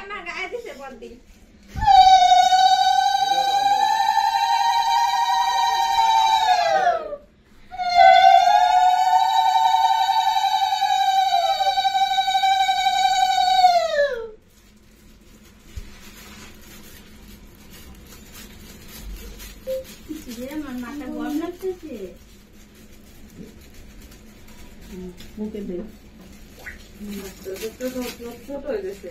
আমার গায়ে দিছে বলদি মাথা গরম লাগতেছে মুখে দে ছোট হয়ে গেছে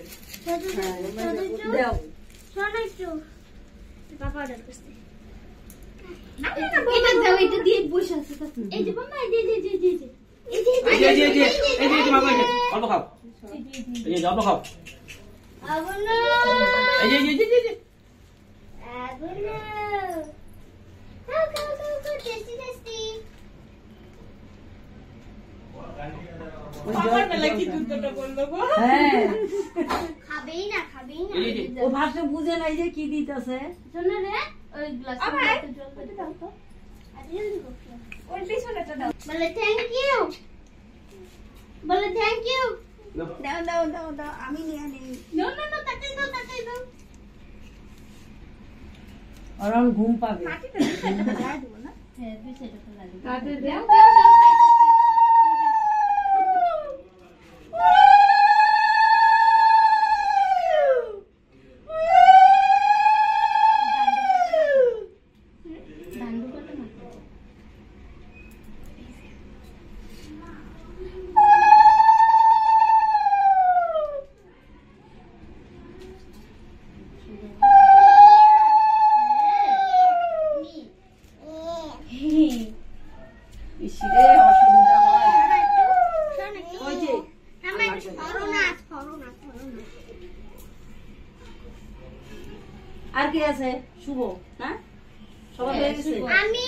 দাও সোনা একটু বাবা অর্ডার করতে এটা দাও এটা দিয়ে বসে আছে এই যে বাবা এই যে বাবা অল্প খাও এই যে অল্প খাও আগুনা এই যে আগুনা খাও টেস্টি আমার বেলা কি দুধটা বললো গো হ্যাঁ খাবেই না ও ভাষা বুঝে নাই যে কি দিতেছে শোনো রে ওই গ্লাসে জল করে দাও তো আর জলদি করো ওই পিছনেটা দাও বলে থ্যাংক ইউ দাও আমি নিয়ে নেই নো তাতে দাও আর ঘুম পাবে কাটিতে দিতে দাও দেব না হ্যাঁ পিছনেটা তো লাগে কাটে দাও আর কি আছে শুভ না সবাই হয়ে গেছে আমি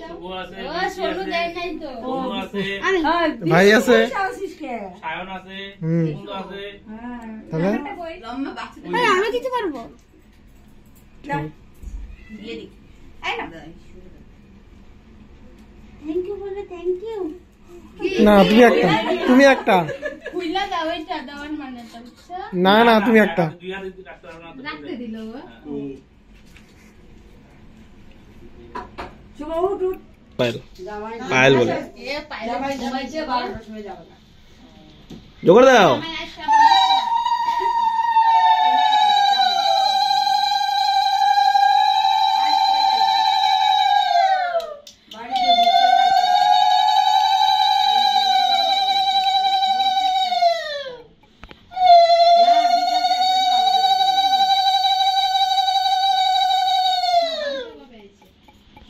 শুভ আছে ও সোনু দেয় নাই তো অনু আছে ভাই আছে সায়ন আছে বন্ধু আছে তাহলে লম্বা বাচ্চা আরে আমি দিতে পারবো দিয়ে দি এই না থ্যাংক ইউ বলে থ্যাংক ইউ না তুমি একটা খুইলা দাও এটা দাওয়ার মানেটা বুঝছো না তুমি একটা দুই হাতে রাখতে পারো না রাখতে দিল গো শুভ উঠ পায়েল বলে এ পাইলে ঘুমাইছে 12টার সময় যাবে না জোগাড় দাও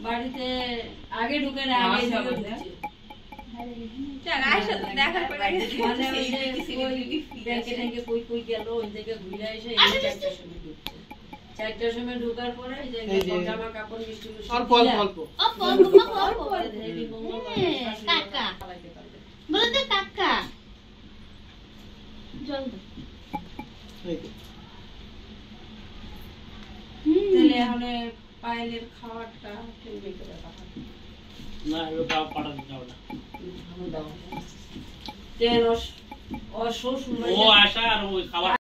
বাড়িতে আগে ঢুকে না আগে দেখার পরে মানে ওই যে ব্যাংকে ট্যাঙ্কে কই গেল ওই থেকে ঘুরে এসে এই 4টার সময় ঢুকছে 4টার সময় ঢোকার পরে এই যে জামা কাপড় মিষ্টি অল্প কাকা বলে তো কাকা জল দাও তাহলে এখন পায়েলের খাওয়াটা কেমনি করে রাখা না এটা পাটা দিতে হবে না তেল ও শ্বশুর ও আশা আর ওই খাবার